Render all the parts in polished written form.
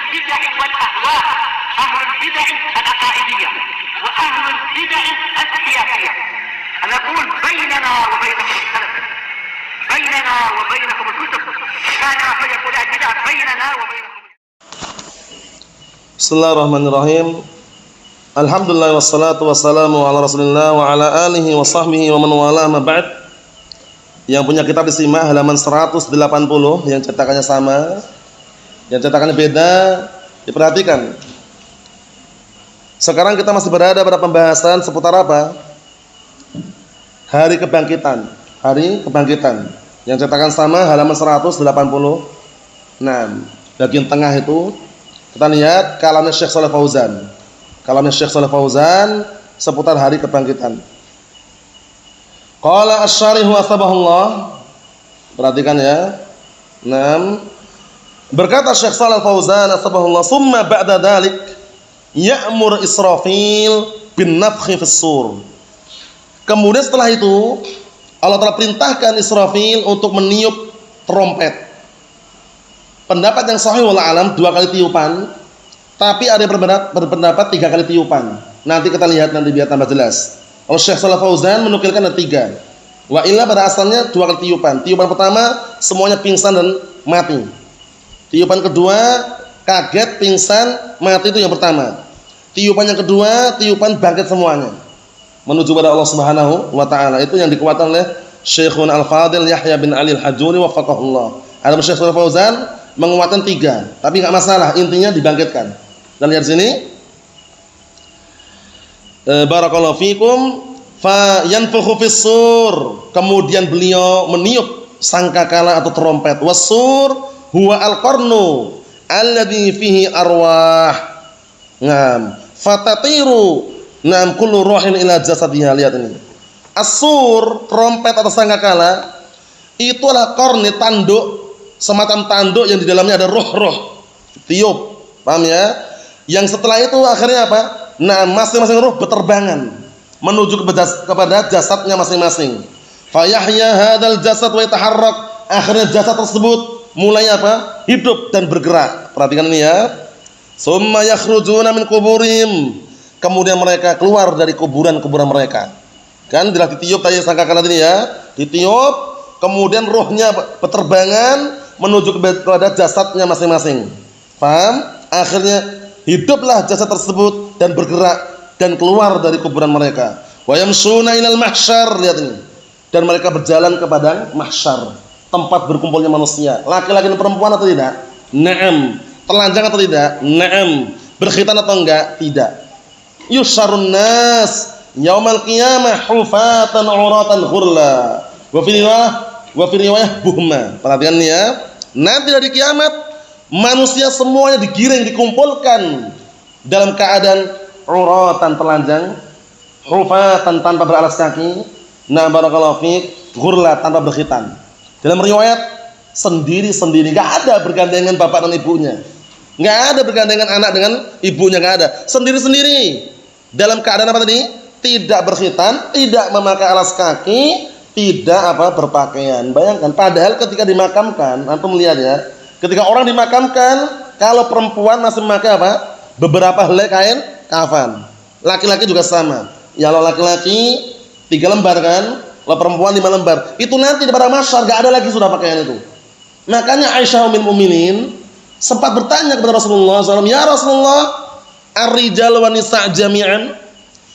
البدع والأهواء، أهل البدع العقائدية وأهل البدع السياسية. أنا أقول بيننا وبينكم السلف، بيننا وبينكم الكتب، كان فيقول البدع بيننا وبينكم. Bismillahirrahmanirrahim. Alhamdulillah wassalatu wassalamu ala Rasulillah wa ala alihi wa sahbihi wa man wala ma ba'd. Yang punya kitab disimak halaman 180, yang cetakannya sama, yang cetakannya beda, diperhatikan. Sekarang kita masih berada pada pembahasan seputar apa? Hari kebangkitan. Hari kebangkitan. Yang cetakan sama halaman 180. Nah, bagian tengah itu kita lihat kalamnya Syekh Shalih Fauzan. Kalamnya Syekh Shalih Fauzan seputar hari kebangkitan. Qala asy-syarihu asbahullah. Perhatikan ya. 6. Berkata Syekh Shalih Fauzan asbahullah, "Tsumma ba'da dzalik ya'mur Israfil bin nafkhi fis sur." Kemudian setelah itu Allah telah perintahkan Israfil untuk meniup trompet. Pendapat yang sahih wallahu alam 2 kali tiupan, tapi ada yang berpendapat 3 kali tiupan. Nanti kita lihat nanti biar tambah jelas. Kalau Syekh Shalih Fauzan menukilkan ada 3. Wa illa pada asalnya 2 kali tiupan. Tiupan pertama semuanya pingsan dan mati. Tiupan kedua kaget, pingsan, mati, itu yang pertama. Tiupan yang kedua, tiupan bangkit semuanya menuju pada Allah Subhanahu wa taala. Itu yang dikuatkan oleh Syekhun Al-Fadil Yahya bin Ali Al-Hajuri wafaqahullah. Ada Syekh Shalih Fauzan menguatkan 3, tapi enggak masalah, intinya dibangkitkan. Dan lihat sini, barakallahu fikum, fa yanfukhu fis sur, kemudian beliau meniup sangkakala atau trompet. Wasur huwa al-qarnu alladhi fihi arwah. Ngam, fatatiru nam kullu ruhin ila jasadiha. Lihat ini. As-sur, trompet atau sangkakala, itulah qarni, tanduk, semacam tanduk yang di dalamnya ada roh-roh. Tiup, paham ya? Yang setelah itu akhirnya apa? Nah, masing-masing roh berterbangan menuju kepada jasadnya masing-masing. Fa yahya hadzal jasad wa yataharrak. Akhirnya jasad tersebut mulai apa? Hidup dan bergerak. Perhatikan ini ya. Summa yakhrujuna min quburihim. Kemudian mereka keluar dari kuburan-kuburan mereka. Kan telah ditiup tadi sangkakala ini ya. Ditiup, kemudian rohnya berterbangan menuju kepada jasadnya masing-masing. Paham? Akhirnya hiduplah jasad tersebut dan bergerak dan keluar dari kuburan mereka. Wa yamshuna ilal mahsyar. Lihat ini. Dan mereka berjalan ke padang mahsyar, tempat berkumpulnya manusia. Laki-laki dan perempuan atau tidak? Na'am. Telanjang atau tidak? Na'am. Berkhitan atau enggak? Tidak. Yusyarun nas yaumal qiyamah hufatan uratan ghurla. Wa fi riwayah buhma. Perhatikan ini ya. Nanti dari kiamat manusia semuanya digiring, dikumpulkan dalam keadaan uratan, telanjang, hufatan, tanpa beralas kaki, na barakallahu fiik, ghurla, tanpa berkhitan. Dalam riwayat sendiri-sendiri, enggak ada bergandengan bapak dan ibunya. Enggak ada bergandengan anak dengan ibunya, enggak ada. Sendiri-sendiri. Dalam keadaan apa tadi? Tidak berkhitan, tidak memakai alas kaki, tidak berpakaian. Bayangkan, padahal ketika dimakamkan, antum melihat ya, ketika orang dimakamkan, kalau perempuan masih memakai beberapa helai kain kafan. Laki-laki juga sama. Ya, kalau laki-laki 3 lembar kan, kalau perempuan 5 lembar. Itu nanti di padang mahsyar enggak ada lagi sudah pakaian itu. Makanya Aisyah ummul mukminin sempat bertanya kepada Rasulullah SAW, "Ya Rasulullah, ar-rijal wa nisa' jami'an?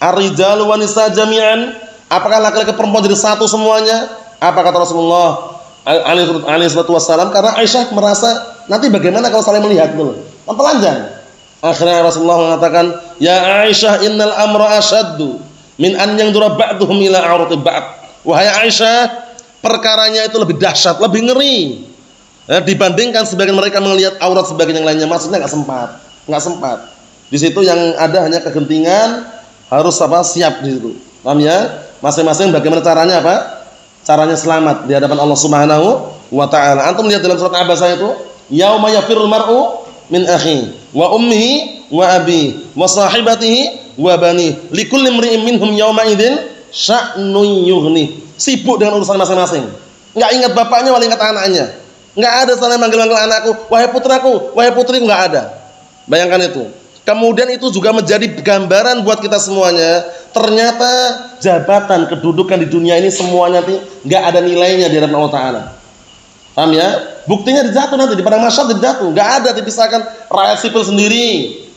Ar-rijal wa nisa' jami'an? Apakah laki-laki perempuan jadi satu semuanya?" Apa kata Rasulullah alaihi wassalam? Karena Aisyah merasa nanti bagaimana kalau saling melihat dulu, telanjang. Akhirnya Rasulullah mengatakan, "Ya Aisyah, innal amra ashaddu min an yanzura ba'duhum ila aurati ba'd." Wahai Aisyah, perkaranya itu lebih dahsyat, lebih ngeri dibandingkan sebagian mereka melihat aurat sebagian yang lainnya. Maksudnya enggak sempat. Di situ yang ada hanya kegentingan, harus siap di situ. Paham ya? Masing-masing bagaimana caranya Caranya selamat di hadapan Allah Subhanahu wa taala. Antum lihat dalam surat Abasa itu, yauma yafirul mar'u min akhi wa ummihi wa abi wa sahibatihi wa bani likulli imri'in minhum yauma idzin sya'nun yughni. Sibuk dengan urusan masing-masing. Enggak ingat bapaknya, wala ingat anaknya. Enggak ada saling manggil-manggil anakku, wahai putraku, wahai putriku, enggak ada. Bayangkan itu. Kemudian itu juga menjadi gambaran buat kita semuanya. Ternyata jabatan, kedudukan di dunia ini semuanya nggak ada nilainya di hadapan Allah Ta'ala. Paham ya? Buktinya dijatuh nanti di padang mahsyar, dijatuh. Nggak ada dipisahkan rakyat sipil sendiri,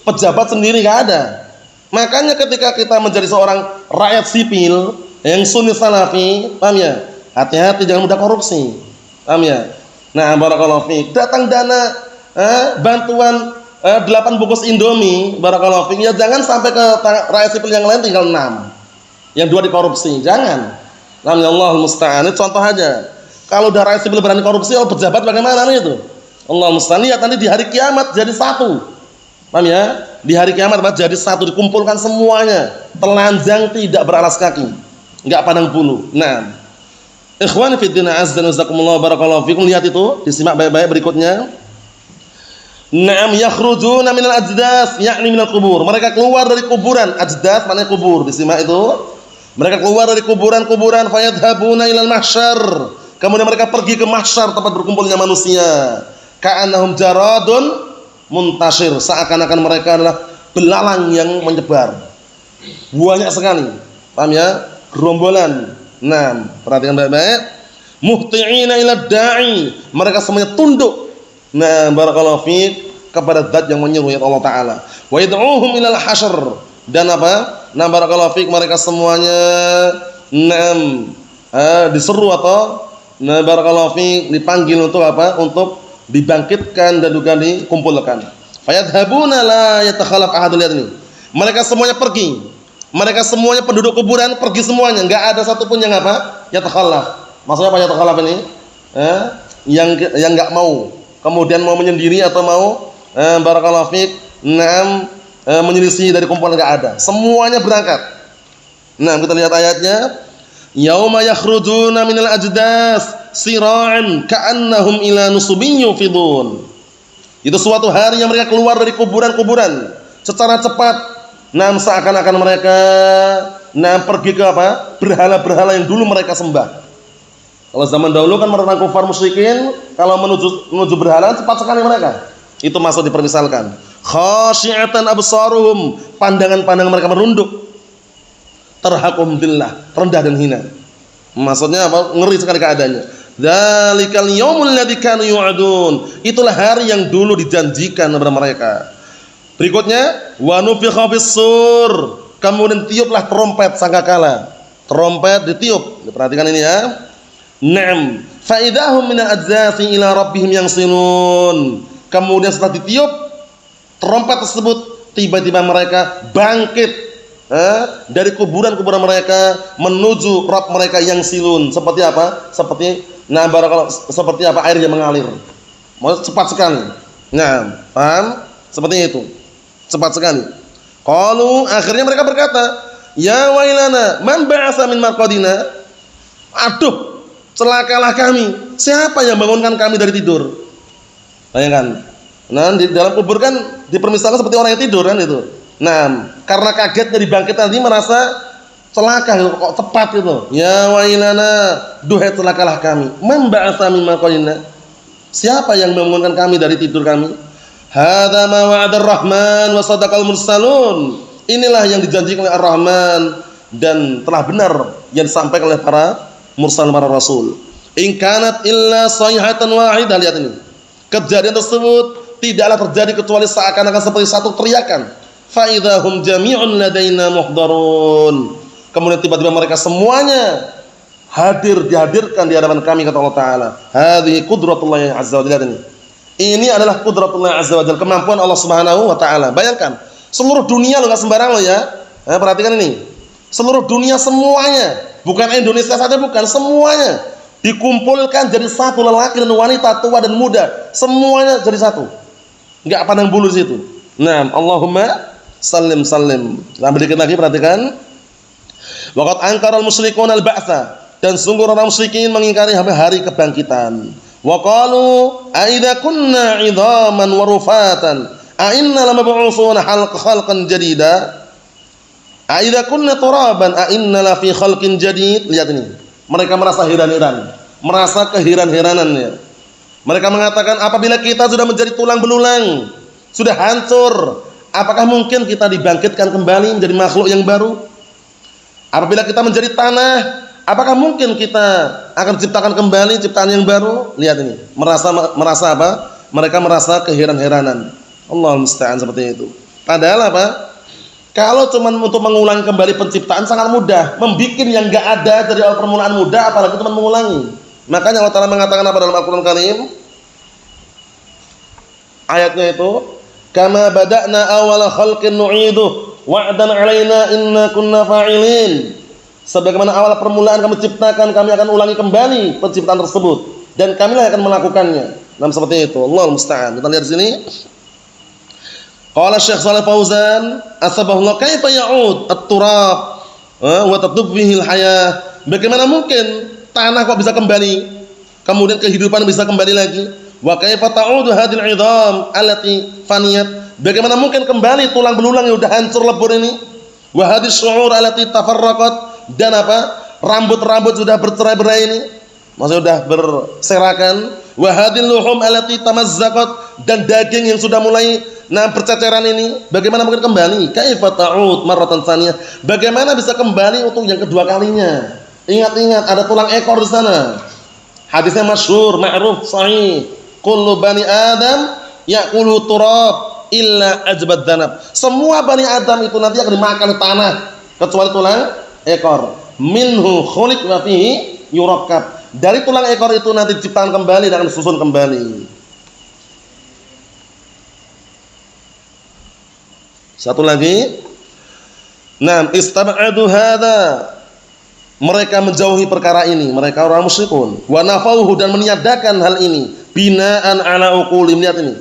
pejabat sendiri, nggak ada. Makanya ketika kita menjadi seorang rakyat sipil yang sunni salafi, paham ya? Hati-hati jangan mudah korupsi. Paham ya? Nah, barakallahu fiik. Datang dana bantuan 8 bungkus Indomie, barakallahu fiik. Ya jangan sampai ke rakyat sipil yang lain tinggal 6. Yang 2 dikorupsi. Jangan. Allahul musta'an. Ini contoh aja. Kalau udah rakyat sipil berani korupsi, kalau pejabat bagaimana nih itu? Allah musta'an. Lihat nanti di hari kiamat jadi satu. Paham ya? Di hari kiamat jadi satu, dikumpulkan semuanya. Telanjang tidak beralas kaki. Enggak pandang bulu. Nah, ikhwani fid din azza wa jazakumullah barakallahu fikum, lihat itu, disimak baik-baik berikutnya. Naam yakhrujuna minal ajdas, yakni minal kubur. Mereka keluar dari kuburan. Ajdas maknanya kubur. Disimak itu. Mereka keluar dari kuburan-kuburan, fayadhabuna ilal mahsyar. Kemudian mereka pergi ke mahsyar, tempat berkumpulnya manusia. Ka'annahum jaradun muntashir. Seakan-akan mereka adalah belalang yang menyebar. Banyak sekali. Paham ya? Gerombolan. Nah, perhatikan baik-baik. Muhti'ina ila da'i. Mereka semuanya tunduk. Nah, barakallahu fiik, kepada zat yang menyeru, ya Allah Ta'ala. Wa yad'uhum ilal hasyr. Dan apa? Nah, barakallahu fiik, mereka semuanya diseru atau barakallahu fiik, dipanggil untuk apa? Untuk dibangkitkan dan juga dikumpulkan. Fayadhabuna la yatakhalaf ahadun, lihat ini. Mereka semuanya pergi. Mereka semuanya penduduk kuburan pergi semuanya, enggak ada satupun yang apa? Yatakhalaf. Maksudnya apa yatakhalaf ini? Yang enggak mau. Kemudian mau menyendiri atau mau barakallahu fiik, menyelisih dari kumpulan, enggak ada. Semuanya berangkat. Nah, kita lihat ayatnya. Yauma yakhrujuna minal ajdas sira'an ka'annahum ila nusubin yufidun. Itu suatu hari yang mereka keluar dari kuburan-kuburan secara cepat. Seakan-akan mereka pergi ke apa? Berhala-berhala yang dulu mereka sembah. Kalau zaman dahulu kan orang kufar musyrikin kalau menuju berhala cepat sekali mereka. Itu masuk dipermisalkan. Khasyi'atan absaruhum, pandangan-pandangan mereka merunduk. Tarhaqum billah, rendah dan hina. Maksudnya apa? Ngeri sekali keadaannya. Dzalikal yaumul ladzi kanu yu'adun. Itulah hari yang dulu dijanjikan kepada mereka. Berikutnya, wa nufikha fis-sur. Kemudian tiuplah trompet sangkakala. Trompet ditiup. Perhatikan ini ya. Naam, fa idahum minal ajzasi ila rabbihim yansilun. Kemudian setelah ditiup trompet tersebut, tiba-tiba mereka bangkit dari kuburan-kuburan mereka menuju Rabb mereka yang silun. Seperti apa? Seperti apa? Air yang mengalir. Cepat sekali. Nah, paham? Seperti itu. Cepat sekali. Qalu, akhirnya mereka berkata, ya wailana, man ba'atsa min marqadina? Aduh, celakalah kami. Siapa yang bangunkan kami dari tidur? Bayangkan. Nah, di dalam kubur kan dipermisalkan seperti orang yang tidur kan itu. Nah, karena kaget dari bangkit tadi merasa celaka gitu, kok cepat gitu. Ya wailana, duhai celakalah kami. Man ba'atsa min marqadina? Siapa yang bangunkan kami dari tidur kami? Hadza ma wa'ada ar-Rahman wa sadaqal mursalun. Inilah yang dijanjikan oleh Ar-Rahman dan telah benar yang disampaikan oleh para mursal, para rasul. In kanat illa sayhatan wahidah, lihat ini. Kejadian tersebut tidaklah terjadi kecuali seakan-akan seperti satu teriakan. Fa idzahum jami'un ladaina muhdarun. Kemudian tiba-tiba mereka semuanya dihadirkan di hadapan kami, kata Allah Ta'ala. Hadhihi qudratullah azza wa jalla. Ini adalah qudratullah azza wa jalla, kemampuan Allah Subhanahu wa Ta'ala. Bayangkan, seluruh dunia lo, enggak sembarang lo ya. Perhatikan ini. Seluruh dunia semuanya, bukan Indonesia saja, bukan, semuanya dikumpulkan jadi satu, lelaki dan wanita, tua dan muda, semuanya jadi satu. Enggak pandang bulu di situ. Nah, Allahumma sallim sallim. Sampai dikit lagi, perhatikan. Waqad ankaral musyrikun al-ba'tsa, dan sungguh orang musyrikin mengingkari hari kebangkitan. Wa qalu a idza kunna 'idhaman wa rufatan a inna lamab'utsuna khalqan jadida. A idza kunna turaban a inna la fi khalqin jadid. Lihat ini. Mereka merasa heran-heran, merasa keheran-heranan ya. Mereka mengatakan apabila kita sudah menjadi tulang belulang, sudah hancur. Apakah mungkin kita dibangkitkan kembali menjadi makhluk yang baru? Apabila kita menjadi tanah, apakah mungkin kita akan diciptakan kembali ciptaan yang baru? Lihat ini, merasa apa? Mereka merasa keheran-heranan. Allahul musta'an, seperti itu. Padahal apa? Kalau cuma untuk mengulangi kembali penciptaan sangat mudah. Membikin yang enggak ada dari awal permulaan mudah, apalagi cuma mengulangi. Makanya Allah Ta'ala mengatakan apa dalam Al-Qur'an Karim? Ayatnya itu, kama bada'na awwala khalqin nu'iduh wa'dan 'alaina inna kunna fa'ilin. Sebagaimana awal permulaan kami ciptakan, kami akan ulangi kembali penciptaan tersebut dan kamilah akan melakukannya. Nah, seperti itu. Allahul musta'an. Kita lihat di sini. Qala Syekh Shalih Fauzan, asbahullah kaifa ya'ud at-turab wa tatub bihi al-hayah. Bagaimana mungkin tanah kok bisa kembali? Kemudian kehidupan bisa kembali lagi. Wa kaifa ta'udu hadhil 'idham allati faniyat. Bagaimana mungkin kembali tulang belulang yang sudah hancur lebur ini? Wa hadhish syu'ur allati tafarraqat, dan apa? Rambut-rambut sudah bercerai-berai ini. Maksudnya sudah berserakan. Wa hadhil luhum allati tamazzaqat, dan daging yang sudah mulai berceceran ini. Bagaimana mungkin kembali? Kaifa ta'ud marratan tsaniyah. Bagaimana bisa kembali untuk yang kedua kalinya? Ingat-ingat ada tulang ekor di sana. Hadisnya masyhur, ma'ruf, sahih. Kullu bani Adam ya'kulu turab illa ajbad danab. Semua bani Adam itu nanti akan dimakan tanah kecuali tulang ekor. Minhu khuliq wa fihi yurakkab. Dari tulang ekor itu nanti diciptakan kembali dan disusun kembali. Satu lagi. Nah, istab'adu hadza. Mereka menjauhi perkara ini, mereka orang musyrikun. Wa nafauhu, dan meniadakan hal ini. Binaan ala uqulim. Lihat ini.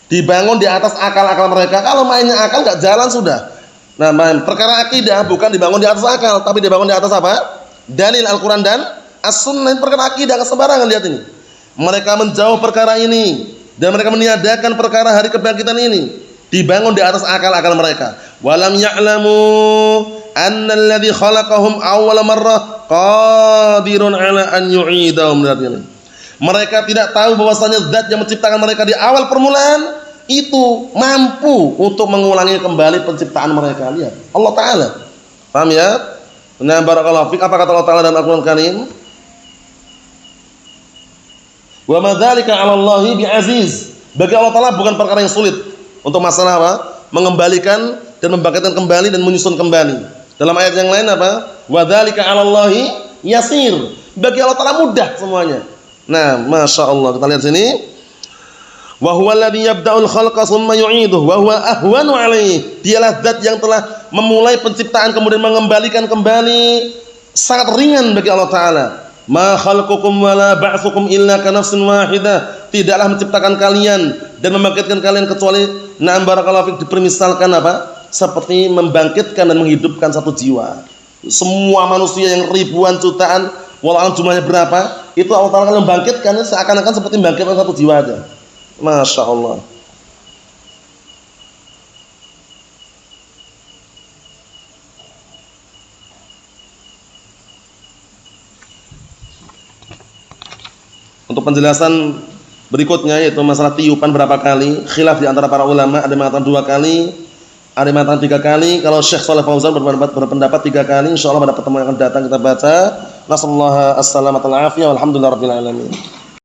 Dibangun di atas akal-akal mereka. Kalau mainnya akal enggak jalan sudah. Nah, perkara akidah bukan dibangun di atas akal, tapi dibangun di atas apa? Dalil Al-Qur'an dan As-Sunnah. Perkara akidah enggak sembarangan, lihat ini. Mereka menjauh perkara ini dan mereka meniadakan perkara hari kebangkitan ini. Dibangun di atas akal-akal mereka. Walam ya'lamu anna alladhi khalaqahum awwala marrah qadirun ala an yu'idahum. Mereka tidak tahu bahwasanya zat yang menciptakan mereka di awal permulaan itu mampu untuk mengulangi kembali penciptaan mereka. Lihat, Allah Ta'ala. Paham ya? Nah, barakallahu fik. Apa kata Allah Ta'ala dalam Al-Qur'an Karim? Wa ma dzalika 'ala Allahi bi'aziz. Bagi Allah Ta'ala bukan perkara yang sulit untuk masalah apa? Mengembalikan dan membangkitkan kembali dan menyusun kembali. Dalam ayat yang lain apa? Wa dzalika 'ala Allahi yasir. Bagi Allah Ta'ala mudah semuanya. Nah, Masya Allah. Kita lihat sini. Wa huwa alladhi yabda'ul khalqa tsumma yu'iduhu wa huwa ahwanu 'alaihi. Dialah zat yang telah memulai penciptaan kemudian mengembalikan kembali. Sangat ringan bagi Allah Ta'ala. Ma khalqukum wa la ba'tsukum illa ka nafsin wahidah. Tidaklah menciptakan kalian dan membangkitkan kalian kecuali na'am barakallahu fik, dipermisalkan apa? Seperti membangkitkan dan menghidupkan satu jiwa. Semua manusia yang ribuan jutaan, walau jumlahnya berapa, itu Allah Ta'ala akan membangkitkan seakan-akan seperti membangkitkan satu jiwa aja. Masya Allah. Untuk penjelasan berikutnya yaitu masalah tiupan berapa kali, khilaf di antara para ulama, ada yang mengatakan 2 kali, ada yang mengatakan 3 kali. Kalau Syekh Shalih Fauzan berpendapat 3 kali. Insyaallah pada pertemuan yang akan datang kita baca. Nasallahu as-salamata wal afiyah walhamdulillahirabbil alamin.